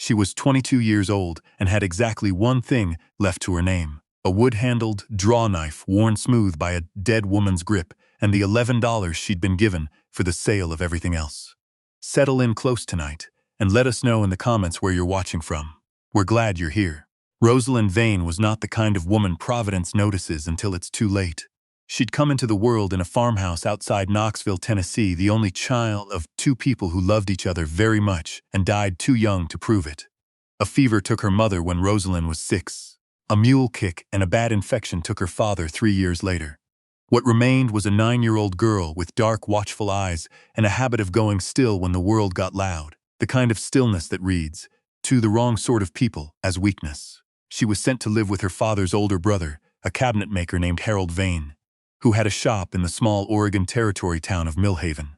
She was 22 years old and had exactly one thing left to her name: a wood-handled drawknife worn smooth by a dead woman's grip, and the $11 she'd been given for the sale of everything else. Settle in close tonight, and let us know in the comments where you're watching from. We're glad you're here. Roselyn Vane was not the kind of woman Providence notices until it's too late. She'd come into the world in a farmhouse outside Knoxville, Tennessee, the only child of two people who loved each other very much and died too young to prove it. A fever took her mother when Roselyn was 6. A mule kick and a bad infection took her father 3 years later. What remained was a 9-year-old girl with dark, watchful eyes and a habit of going still when the world got loud, the kind of stillness that reads, to the wrong sort of people, as weakness. She was sent to live with her father's older brother, a cabinet maker named Harlan Vane, who had a shop in the small Oregon Territory town of Millhaven.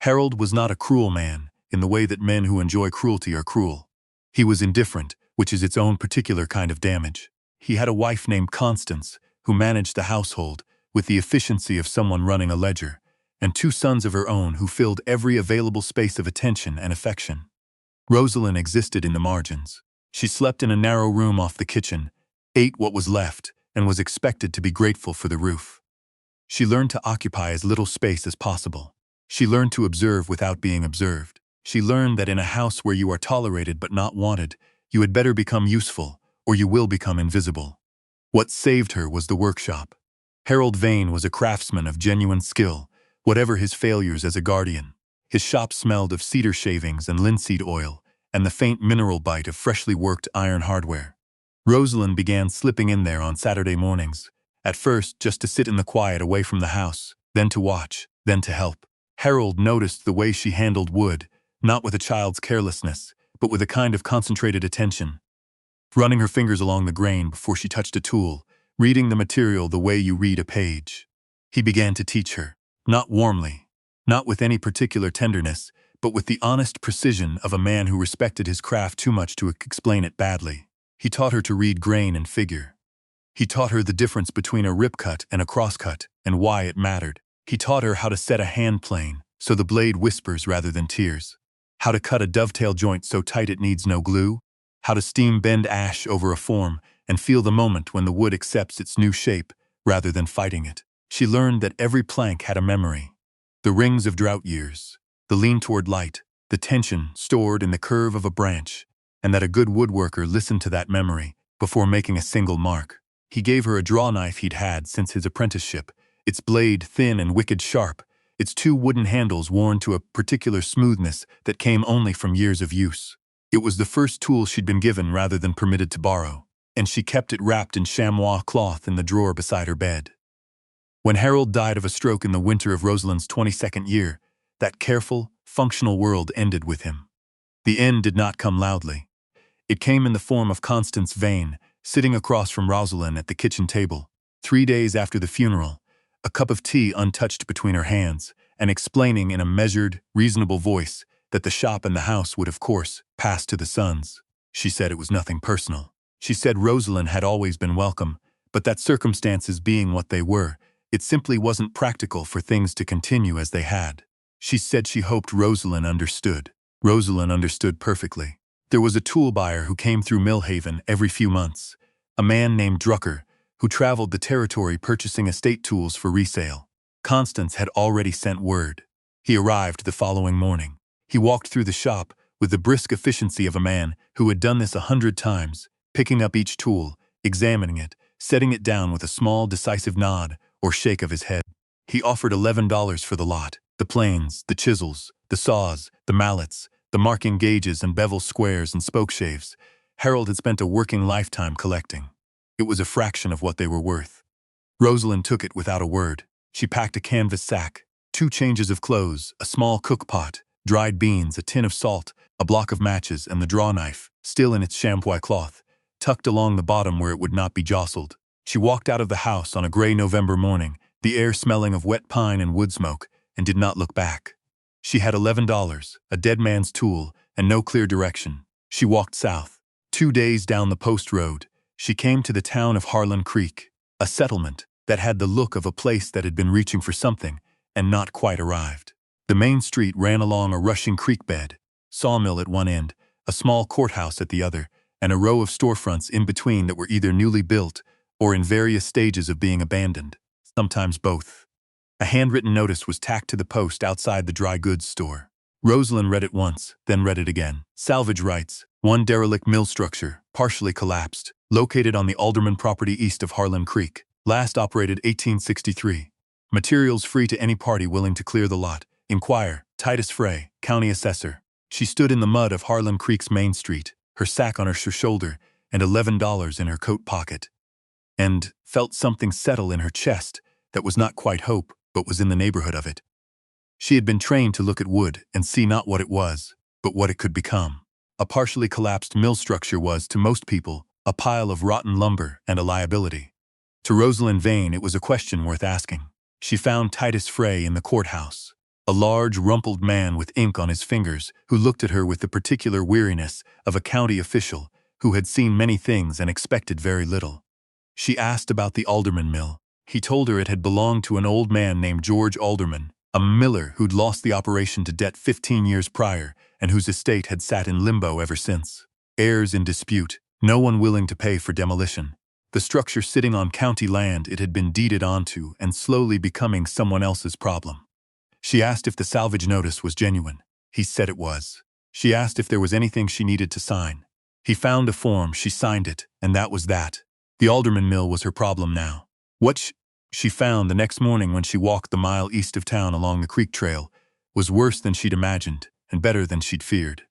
Harold was not a cruel man, in the way that men who enjoy cruelty are cruel. He was indifferent, which is its own particular kind of damage. He had a wife named Constance, who managed the household with the efficiency of someone running a ledger, and 2 sons of her own who filled every available space of attention and affection. Roselyn existed in the margins. She slept in a narrow room off the kitchen, ate what was left, and was expected to be grateful for the roof. She learned to occupy as little space as possible. She learned to observe without being observed. She learned that in a house where you are tolerated but not wanted, you had better become useful, or you will become invisible. What saved her was the workshop. Harlan Vane was a craftsman of genuine skill, whatever his failures as a guardian. His shop smelled of cedar shavings and linseed oil, and the faint mineral bite of freshly worked iron hardware. Roselyn began slipping in there on Saturday mornings, at first just to sit in the quiet away from the house, then to watch, then to help. Harold noticed the way she handled wood, not with a child's carelessness, but with a kind of concentrated attention. Running her fingers along the grain before she touched a tool, reading the material the way you read a page. He began to teach her, not warmly, not with any particular tenderness, but with the honest precision of a man who respected his craft too much to explain it badly. He taught her to read grain and figure. He taught her the difference between a rip cut and a cross cut, and why it mattered. He taught her how to set a hand plane, so the blade whispers rather than tears. How to cut a dovetail joint so tight it needs no glue. How to steam bend ash over a form and feel the moment when the wood accepts its new shape rather than fighting it. She learned that every plank had a memory. The rings of drought years, the lean toward light, the tension stored in the curve of a branch, and that a good woodworker listened to that memory before making a single mark. He gave her a drawknife he'd had since his apprenticeship, its blade thin and wicked sharp, its 2 wooden handles worn to a particular smoothness that came only from years of use. It was the first tool she'd been given rather than permitted to borrow, and she kept it wrapped in chamois cloth in the drawer beside her bed. When Harold died of a stroke in the winter of Roselyn's 22nd year, that careful, functional world ended with him. The end did not come loudly. It came in the form of Constance Vane, sitting across from Roselyn at the kitchen table, 3 days after the funeral, a cup of tea untouched between her hands, and explaining in a measured, reasonable voice that the shop and the house would, of course, pass to the sons. She said it was nothing personal. She said Roselyn had always been welcome, but that circumstances being what they were, it simply wasn't practical for things to continue as they had. She said she hoped Roselyn understood. Roselyn understood perfectly. There was a tool buyer who came through Millhaven every few months, a man named Drucker, who traveled the territory purchasing estate tools for resale. Constance had already sent word. He arrived the following morning. He walked through the shop with the brisk efficiency of a man who had done this 100 times, picking up each tool, examining it, setting it down with a small, decisive nod or shake of his head. He offered $11 for the lot, the planes, the chisels, the saws, the mallets, the marking gauges and bevel squares and spokeshaves. Harold had spent a working lifetime collecting. It was a fraction of what they were worth. Roselyn took it without a word. She packed a canvas sack, 2 changes of clothes, a small cook pot, dried beans, a tin of salt, a block of matches, and the drawknife, still in its chamois cloth, tucked along the bottom where it would not be jostled. She walked out of the house on a gray November morning, the air smelling of wet pine and wood smoke, and did not look back. She had $11, a dead man's tool, and no clear direction. She walked south. 2 days down the post road, she came to the town of Harlan Creek, a settlement that had the look of a place that had been reaching for something and not quite arrived. The main street ran along a rushing creek bed, sawmill at one end, a small courthouse at the other, and a row of storefronts in between that were either newly built or in various stages of being abandoned, sometimes both. A handwritten notice was tacked to the post outside the dry goods store. Roselyn read it once, then read it again. Salvage writes, one derelict mill structure, partially collapsed, located on the Alderman property east of Harlan Creek. Last operated 1863. Materials free to any party willing to clear the lot. Inquire, Titus Frey, County Assessor. She stood in the mud of Harlan Creek's Main Street, her sack on her shoulder and $11 in her coat pocket, and felt something settle in her chest that was not quite hope, but was in the neighborhood of it. She had been trained to look at wood and see not what it was, but what it could become. A partially collapsed mill structure was, to most people, a pile of rotten lumber and a liability. To Roselyn Vane, it was a question worth asking. She found Titus Frey in the courthouse, a large, rumpled man with ink on his fingers who looked at her with the particular weariness of a county official who had seen many things and expected very little. She asked about the Alderman mill. He told her it had belonged to an old man named George Alderman, a miller who'd lost the operation to debt 15 years prior and whose estate had sat in limbo ever since. Heirs in dispute, no one willing to pay for demolition. The structure sitting on county land it had been deeded onto and slowly becoming someone else's problem. She asked if the salvage notice was genuine. He said it was. She asked if there was anything she needed to sign. He found a form, she signed it, and that was that. The Alderman mill was her problem now. What she found the next morning when she walked the mile east of town along the creek trail was worse than she'd imagined and better than she'd feared.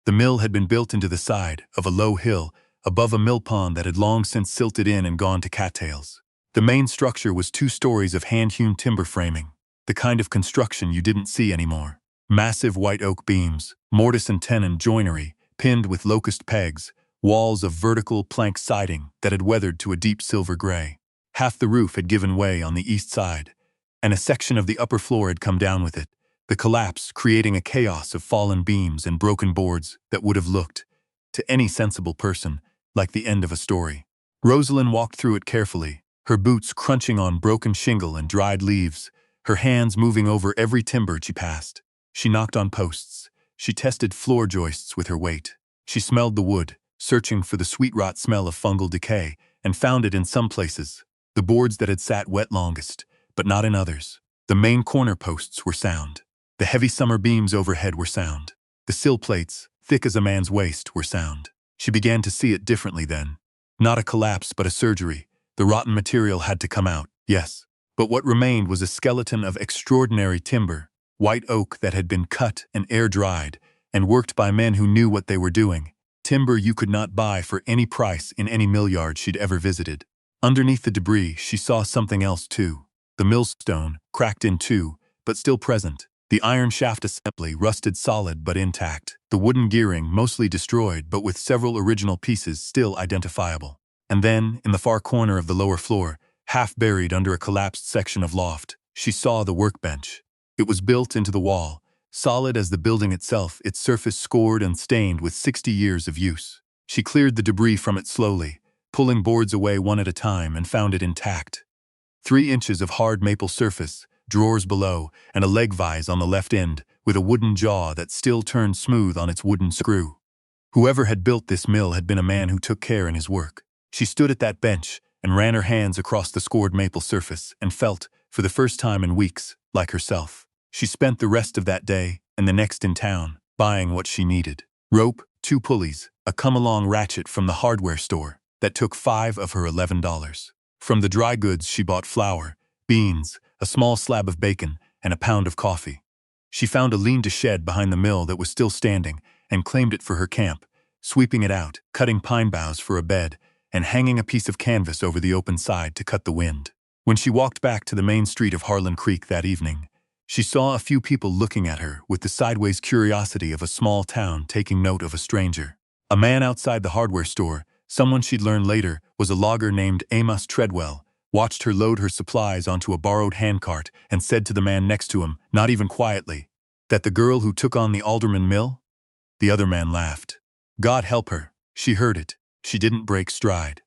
The mill had been built into the side of a low hill above a mill pond that had long since silted in and gone to cattails. The main structure was 2 stories of hand-hewn timber framing, the kind of construction you didn't see anymore. Massive white oak beams, mortise and tenon joinery, pinned with locust pegs, walls of vertical plank siding that had weathered to a deep silver gray. Half the roof had given way on the east side, and a section of the upper floor had come down with it, the collapse creating a chaos of fallen beams and broken boards that would have looked, to any sensible person, like the end of a story. Roselyn walked through it carefully, her boots crunching on broken shingle and dried leaves, her hands moving over every timber she passed. She knocked on posts. She tested floor joists with her weight. She smelled the wood, searching for the sweet rot smell of fungal decay, and found it in some places. The boards that had sat wet longest, but not in others. The main corner posts were sound. The heavy summer beams overhead were sound. The sill plates, thick as a man's waist, were sound. She began to see it differently then. Not a collapse, but a surgery. The rotten material had to come out, yes. But what remained was a skeleton of extraordinary timber, white oak that had been cut and air-dried, and worked by men who knew what they were doing. Timber you could not buy for any price in any mill yard she'd ever visited. Underneath the debris, she saw something else too. The millstone, cracked in 2, but still present. The iron shaft assembly, rusted solid but intact. The wooden gearing, mostly destroyed, but with several original pieces still identifiable. And then, in the far corner of the lower floor, half buried under a collapsed section of loft, she saw the workbench. It was built into the wall, solid as the building itself, its surface scored and stained with 60 years of use. She cleared the debris from it slowly, pulling boards away one at a time, and found it intact. 3 inches of hard maple surface, drawers below, and a leg vise on the left end, with a wooden jaw that still turned smooth on its wooden screw. Whoever had built this mill had been a man who took care in his work. She stood at that bench and ran her hands across the scored maple surface and felt, for the first time in weeks, like herself. She spent the rest of that day and the next in town, buying what she needed. Rope, 2 pulleys, a come-along ratchet from the hardware store that took 5 of her $11. From the dry goods she bought flour, beans, a small slab of bacon, and a pound of coffee. She found a lean-to-shed behind the mill that was still standing and claimed it for her camp, sweeping it out, cutting pine boughs for a bed, and hanging a piece of canvas over the open side to cut the wind. When she walked back to the main street of Harlan Creek that evening, she saw a few people looking at her with the sideways curiosity of a small town taking note of a stranger. A man outside the hardware store, someone she'd learn later was a logger named Amos Treadwell, watched her load her supplies onto a borrowed handcart and said to the man next to him, not even quietly, that the girl who took on the Alderman mill? The other man laughed. God help her, she heard it. She didn't break stride.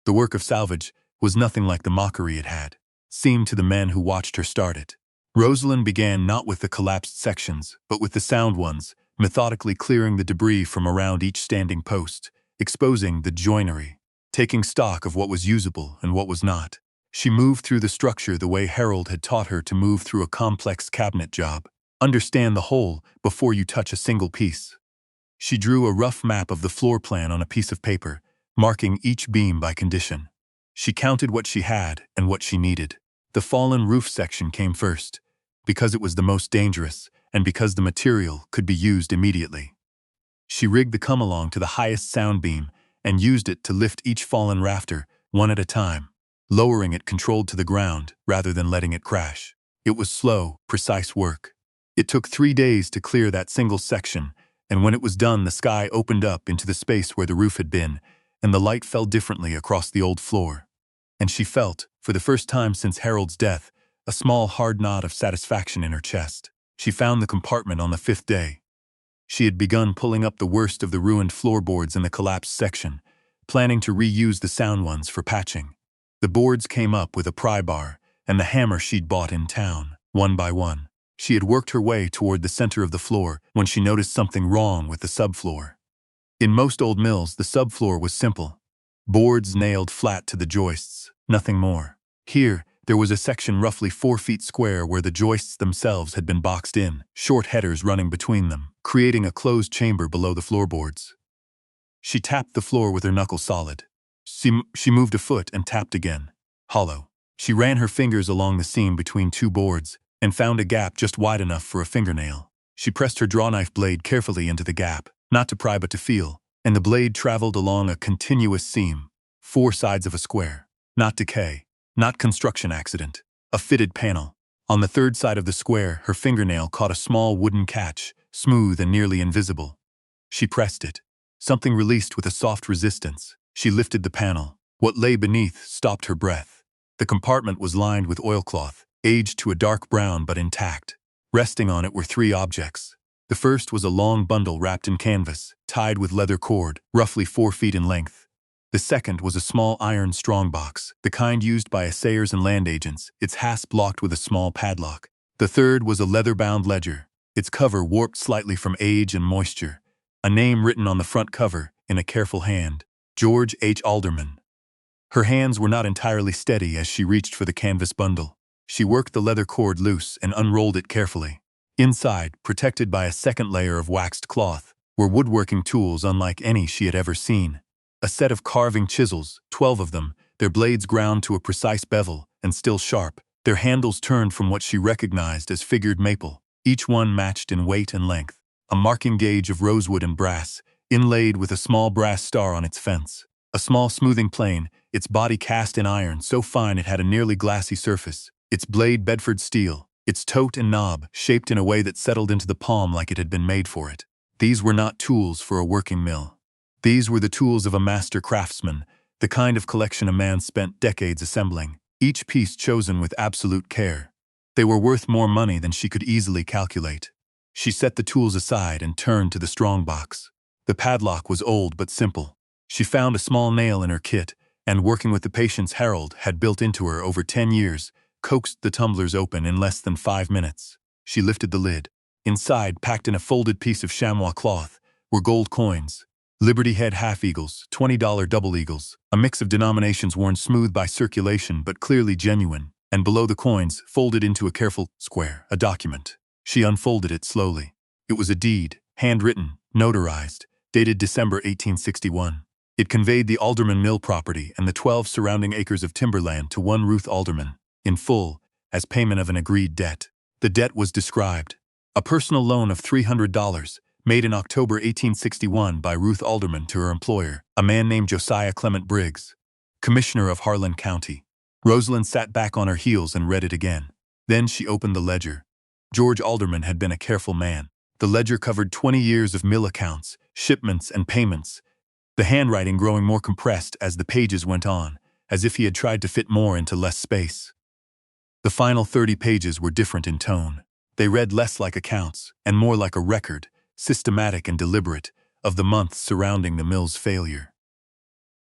The work of salvage was nothing like the mockery it had seemed to the men who watched her start it. Roselyn began not with the collapsed sections, but with the sound ones, methodically clearing the debris from around each standing post, exposing the joinery, taking stock of what was usable and what was not. She moved through the structure the way Harold had taught her to move through a complex cabinet job. Understand the whole before you touch a single piece. She drew a rough map of the floor plan on a piece of paper, marking each beam by condition. She counted what she had and what she needed. The fallen roof section came first, because it was the most dangerous and because the material could be used immediately. She rigged the come-along to the highest sound beam and used it to lift each fallen rafter, one at a time, lowering it controlled to the ground rather than letting it crash. It was slow, precise work. It took 3 days to clear that single section, and when it was done, the sky opened up into the space where the roof had been, and the light fell differently across the old floor. And she felt, for the first time since Harold's death, a small hard knot of satisfaction in her chest. She found the compartment on the 5th day. She had begun pulling up the worst of the ruined floorboards in the collapsed section, planning to reuse the sound ones for patching. The boards came up with a pry bar and the hammer she'd bought in town, one by one. She had worked her way toward the center of the floor when she noticed something wrong with the subfloor. In most old mills, the subfloor was simple. Boards nailed flat to the joists, nothing more. Here, there was a section roughly 4 feet square where the joists themselves had been boxed in, short headers running between them, creating a closed chamber below the floorboards. She tapped the floor with her knuckle solid. She moved a foot and tapped again. Hollow. She ran her fingers along the seam between 2 boards and found a gap just wide enough for a fingernail. She pressed her drawknife blade carefully into the gap, not to pry but to feel, and the blade traveled along a continuous seam, 4 sides of a square. Not decay, not construction accident, a fitted panel. On the 3rd side of the square, her fingernail caught a small wooden catch, smooth and nearly invisible. She pressed it. Something released with a soft resistance. She lifted the panel. What lay beneath stopped her breath. The compartment was lined with oilcloth, aged to a dark brown but intact. Resting on it were 3 objects. The first was a long bundle wrapped in canvas, tied with leather cord, roughly 4 feet in length. The second was a small iron strongbox, the kind used by assayers and land agents, its hasp locked with a small padlock. The third was a leather-bound ledger, its cover warped slightly from age and moisture. A name written on the front cover, in a careful hand, George H. Alderman. Her hands were not entirely steady as she reached for the canvas bundle. She worked the leather cord loose and unrolled it carefully. Inside, protected by a second layer of waxed cloth, were woodworking tools unlike any she had ever seen. A set of carving chisels, 12 of them, their blades ground to a precise bevel and still sharp, their handles turned from what she recognized as figured maple, each one matched in weight and length. A marking gauge of rosewood and brass, inlaid with a small brass star on its fence. A small smoothing plane, its body cast in iron so fine it had a nearly glassy surface, its blade Bedford steel, its tote and knob shaped in a way that settled into the palm like it had been made for it. These were not tools for a working mill. These were the tools of a master craftsman, the kind of collection a man spent decades assembling, each piece chosen with absolute care. They were worth more money than she could easily calculate. She set the tools aside and turned to the strongbox. The padlock was old but simple. She found a small nail in her kit, and working with the patience Harold had built into her over 10 years, coaxed the tumblers open in less than 5 minutes. She lifted the lid. Inside, packed in a folded piece of chamois cloth, were gold coins. Liberty Head half-eagles, $20 double eagles, a mix of denominations worn smooth by circulation but clearly genuine, and below the coins, folded into a careful square, a document. She unfolded it slowly. It was a deed, handwritten, notarized, dated December 1861. It conveyed the Alderman Mill property and the 12 surrounding acres of timberland to one Ruth Alderman, in full, as payment of an agreed debt. The debt was described. A personal loan of $300, made in October 1861 by Ruth Alderman to her employer, a man named Josiah Clement Briggs, Commissioner of Harlan County. Roselyn sat back on her heels and read it again. Then she opened the ledger. George Alderman had been a careful man. The ledger covered 20 years of mill accounts, shipments, and payments, the handwriting growing more compressed as the pages went on, as if he had tried to fit more into less space. The final 30 pages were different in tone. They read less like accounts and more like a record, systematic and deliberate, of the months surrounding the mill's failure.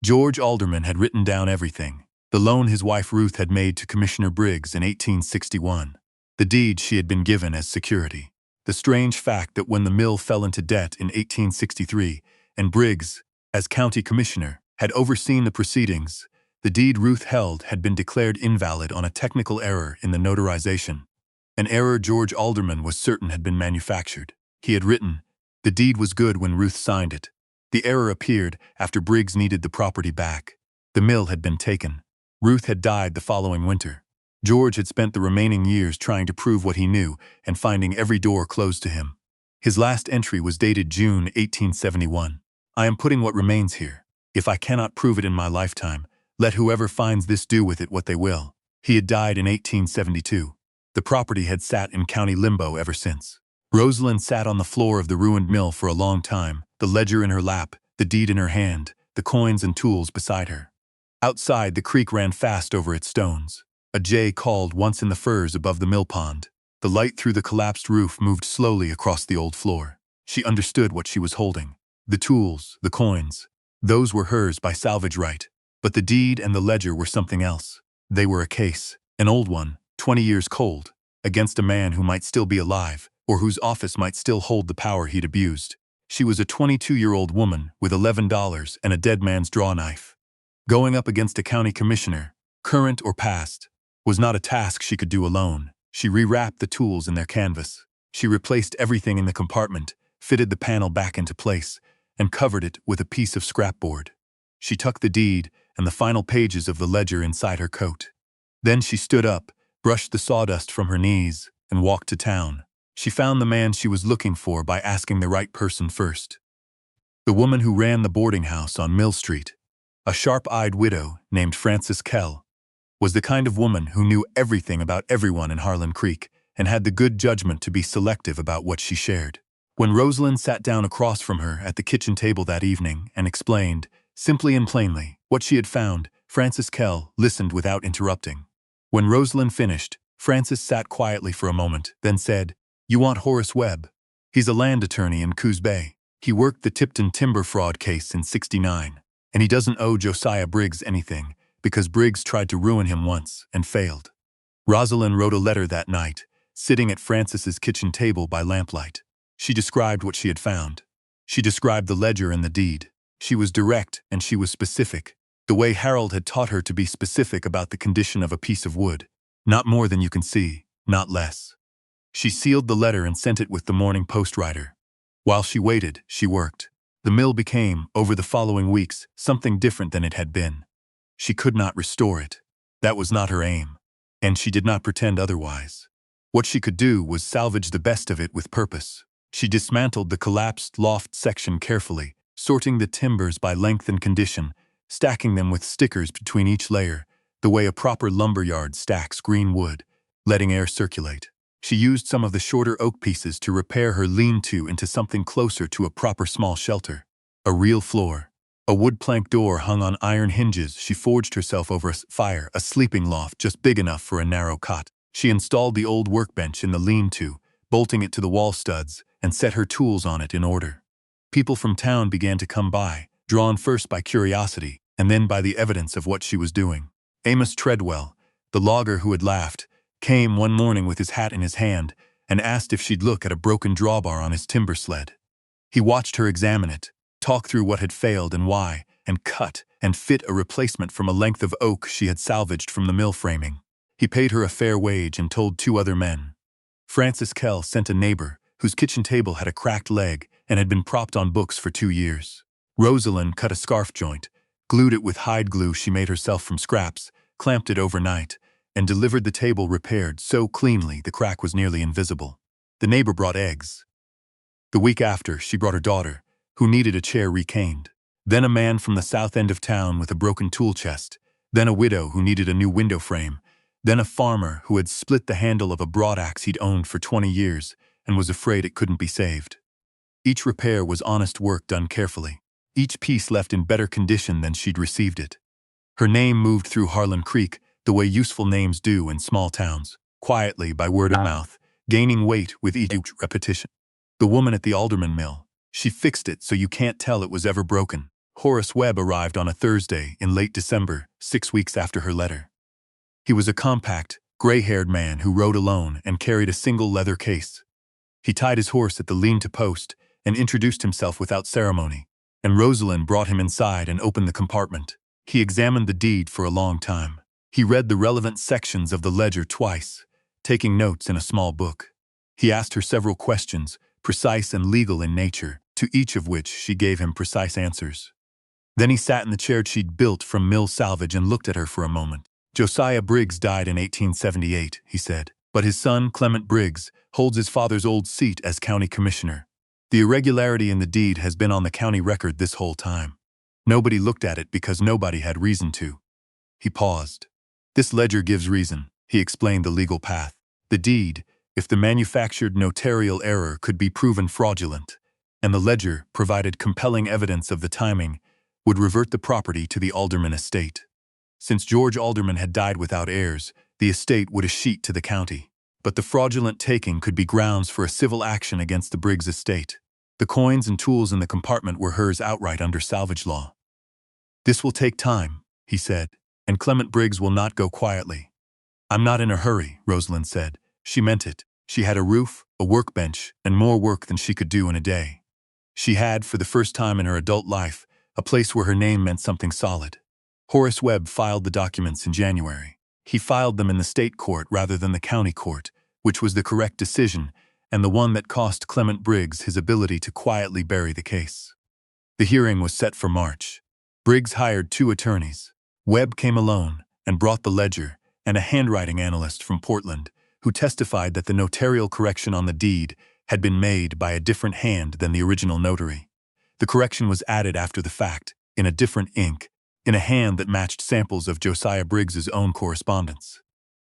George Alderman had written down everything: the loan his wife Ruth had made to Commissioner Briggs in 1861, the deed she had been given as security, The strange fact that when the mill fell into debt in 1863, and Briggs, as county commissioner, had overseen the proceedings, the deed Ruth held had been declared invalid on a technical error in the notarization. An error George Alderman was certain had been manufactured. He had written, "The deed was good when Ruth signed it." The error appeared after Briggs needed the property back. The mill had been taken. Ruth had died the following winter. George had spent the remaining years trying to prove what he knew and finding every door closed to him. His last entry was dated June 1871. "I am putting what remains here. If I cannot prove it in my lifetime, let whoever finds this do with it what they will." He had died in 1872. The property had sat in county limbo ever since. Roselyn sat on the floor of the ruined mill for a long time, the ledger in her lap, the deed in her hand, the coins and tools beside her. Outside, the creek ran fast over its stones. A jay called once in the firs above the mill pond. The light through the collapsed roof moved slowly across the old floor. She understood what she was holding. The tools, the coins. Those were hers by salvage right. But the deed and the ledger were something else. They were a case, an old one, 20 years cold, against a man who might still be alive, or whose office might still hold the power he'd abused. She was a 22-year-old woman with $11 and a dead man's drawknife. Going up against a county commissioner, current or past, was not a task she could do alone. She rewrapped the tools in their canvas. She replaced everything in the compartment, fitted the panel back into place, and covered it with a piece of scrapboard. She tucked the deed and the final pages of the ledger inside her coat. Then she stood up, brushed the sawdust from her knees, and walked to town. She found the man she was looking for by asking the right person first. The woman who ran the boarding house on Mill Street, a sharp-eyed widow named Frances Kell, was the kind of woman who knew everything about everyone in Harlan Creek and had the good judgment to be selective about what she shared. When Roselyn sat down across from her at the kitchen table that evening and explained, simply and plainly, what she had found, Frances Kell listened without interrupting. When Roselyn finished, Frances sat quietly for a moment, then said, "You want Horace Webb? He's a land attorney in Coos Bay. He worked the Tipton timber fraud case in '69. And he doesn't owe Josiah Briggs anything, because Briggs tried to ruin him once and failed." Roselyn wrote a letter that night, sitting at Frances's kitchen table by lamplight. She described what she had found. She described the ledger and the deed. She was direct and she was specific, the way Harold had taught her to be specific about the condition of a piece of wood. Not more than you can see, not less. She sealed the letter and sent it with the Morning Post writer. While she waited, she worked. The mill became, over the following weeks, something different than it had been. She could not restore it. That was not her aim, and she did not pretend otherwise. What she could do was salvage the best of it with purpose. She dismantled the collapsed loft section carefully, sorting the timbers by length and condition, stacking them with stickers between each layer, the way a proper lumberyard stacks green wood, letting air circulate. She used some of the shorter oak pieces to repair her lean-to into something closer to a proper small shelter. A real floor. A wood plank door hung on iron hinges. She forged herself over a fire, a sleeping loft just big enough for a narrow cot. She installed the old workbench in the lean-to, bolting it to the wall studs, and set her tools on it in order. People from town began to come by, drawn first by curiosity, and then by the evidence of what she was doing. Amos Treadwell, the logger who had laughed, came one morning with his hat in his hand and asked if she'd look at a broken drawbar on his timber sled. He watched her examine it, talk through what had failed and why, and cut and fit a replacement from a length of oak she had salvaged from the mill framing. He paid her a fair wage and told 2 other men. Frances Kell sent a neighbor whose kitchen table had a cracked leg and had been propped on books for 2 years. Roselyn cut a scarf joint, glued it with hide glue she made herself from scraps, clamped it overnight, and delivered the table repaired so cleanly the crack was nearly invisible. The neighbor brought eggs. The week after, she brought her daughter, who needed a chair recaned. Then a man from the south end of town with a broken tool chest. Then a widow who needed a new window frame. Then a farmer who had split the handle of a broadaxe he'd owned for 20 years and was afraid it couldn't be saved. Each repair was honest work done carefully. Each piece left in better condition than she'd received it. Her name moved through Harlan Creek the way useful names do in small towns, quietly by word of mouth, gaining weight with each repetition. The woman at the Alderman mill, she fixed it so you can't tell it was ever broken. Horace Webb arrived on a Thursday in late December, 6 weeks after her letter. He was a compact, gray-haired man who rode alone and carried a single leather case. He tied his horse at the lean-to post and introduced himself without ceremony, and Roselyn brought him inside and opened the compartment. He examined the deed for a long time. He read the relevant sections of the ledger twice, taking notes in a small book. He asked her several questions, precise and legal in nature, to each of which she gave him precise answers. Then he sat in the chair she'd built from mill salvage and looked at her for a moment. Josiah Briggs died in 1878, he said, but his son, Clement Briggs, holds his father's old seat as county commissioner. The irregularity in the deed has been on the county record this whole time. Nobody looked at it because nobody had reason to. He paused. This ledger gives reason, he explained the legal path. The deed, if the manufactured notarial error could be proven fraudulent, and the ledger provided compelling evidence of the timing, would revert the property to the Alderman estate. Since George Alderman had died without heirs, the estate would escheat to the county. But the fraudulent taking could be grounds for a civil action against the Briggs estate. The coins and tools in the compartment were hers outright under salvage law. This will take time, he said, and Clement Briggs will not go quietly. I'm not in a hurry, Roselyn said. She meant it. She had a roof, a workbench, and more work than she could do in a day. She had, for the first time in her adult life, a place where her name meant something solid. Horace Webb filed the documents in January. He filed them in the state court rather than the county court, which was the correct decision and the one that cost Clement Briggs his ability to quietly bury the case. The hearing was set for March. Briggs hired 2 attorneys. Webb came alone and brought the ledger and a handwriting analyst from Portland, who testified that the notarial correction on the deed had been made by a different hand than the original notary. The correction was added after the fact, in a different ink, in a hand that matched samples of Josiah Briggs's own correspondence.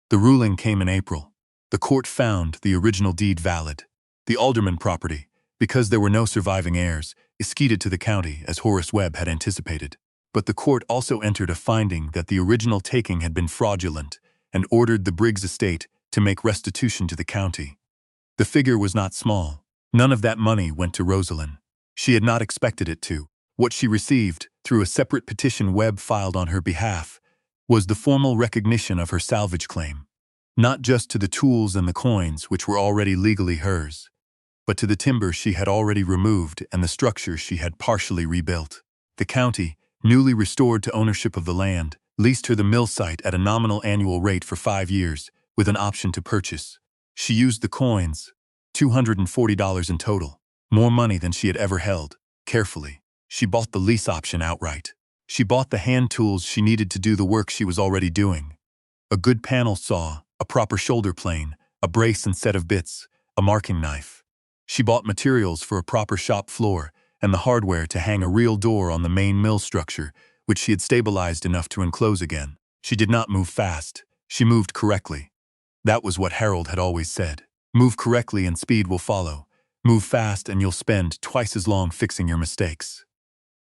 The ruling came in April. The court found the original deed valid. The Alderman property, because there were no surviving heirs, escheated to the county as Horace Webb had anticipated. But the court also entered a finding that the original taking had been fraudulent and ordered the Briggs estate to make restitution to the county. The figure was not small. None of that money went to Roselyn. She had not expected it to. What she received, through a separate petition Webb filed on her behalf, was the formal recognition of her salvage claim, not just to the tools and the coins which were already legally hers, but to the timber she had already removed and the structure she had partially rebuilt. The county, newly restored to ownership of the land, leased her the mill site at a nominal annual rate for 5 years, with an option to purchase. She used the coins, $240 in total, more money than she had ever held, carefully. She bought the lease option outright. She bought the hand tools she needed to do the work she was already doing. A good panel saw, a proper shoulder plane, a brace and set of bits, a marking knife. She bought materials for a proper shop floor and the hardware to hang a real door on the main mill structure, which she had stabilized enough to enclose again. She did not move fast. She moved correctly. That was what Harold had always said. Move correctly and speed will follow. Move fast and you'll spend twice as long fixing your mistakes.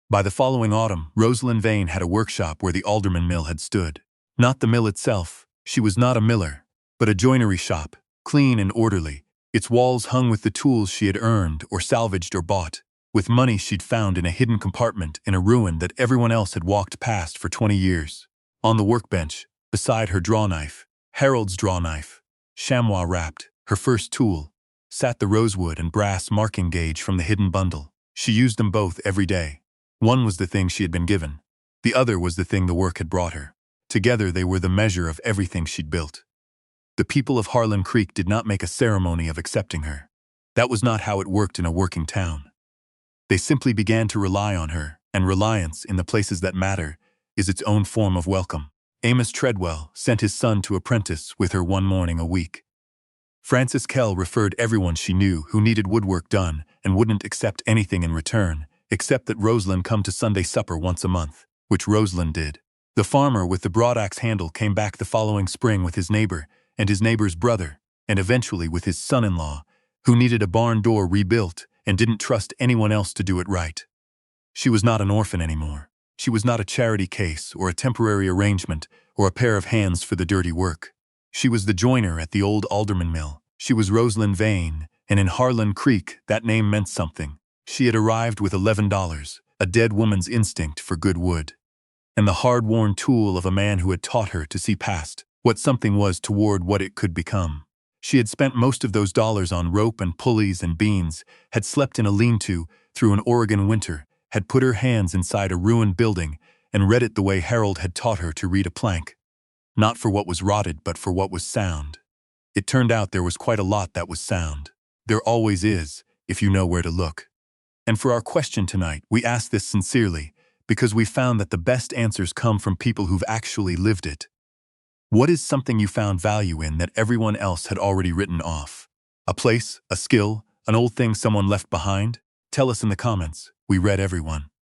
By the following autumn, Roselyn Vane had a workshop where the Alderman mill had stood. Not the mill itself. She was not a miller, but a joinery shop, clean and orderly, its walls hung with the tools she had earned or salvaged or bought, with money she'd found in a hidden compartment in a ruin that everyone else had walked past for 20 years. On the workbench, beside her drawknife, Harold's drawknife, chamois wrapped, her first tool, sat the rosewood and brass marking gauge from the hidden bundle. She used them both every day. One was the thing she had been given. The other was the thing the work had brought her. Together they were the measure of everything she'd built. The people of Harlan Creek did not make a ceremony of accepting her. That was not how it worked in a working town. They simply began to rely on her, and reliance, in the places that matter, is its own form of welcome. Amos Treadwell sent his son to apprentice with her one morning a week. Frances Kell referred everyone she knew who needed woodwork done and wouldn't accept anything in return, except that Roselyn come to Sunday supper once a month, which Roselyn did. The farmer with the broadaxe handle came back the following spring with his neighbor and his neighbor's brother, and eventually with his son-in-law, who needed a barn door rebuilt and didn't trust anyone else to do it right. She was not an orphan anymore. She was not a charity case or a temporary arrangement or a pair of hands for the dirty work. She was the joiner at the old Alderman mill. She was Roselyn Vane, and in Harlan Creek that name meant something. She had arrived with $11, a dead woman's instinct for good wood, and the hard-worn tool of a man who had taught her to see past what something was toward what it could become. She had spent most of those dollars on rope and pulleys and beans, had slept in a lean-to through an Oregon winter, had put her hands inside a ruined building, and read it the way Harold had taught her to read a plank. Not for what was rotted, but for what was sound. It turned out there was quite a lot that was sound. There always is, if you know where to look. And for our question tonight, we ask this sincerely, because we found that the best answers come from people who've actually lived it. What is something you found value in that everyone else had already written off? A place, a skill, an old thing someone left behind? Tell us in the comments. We read everyone.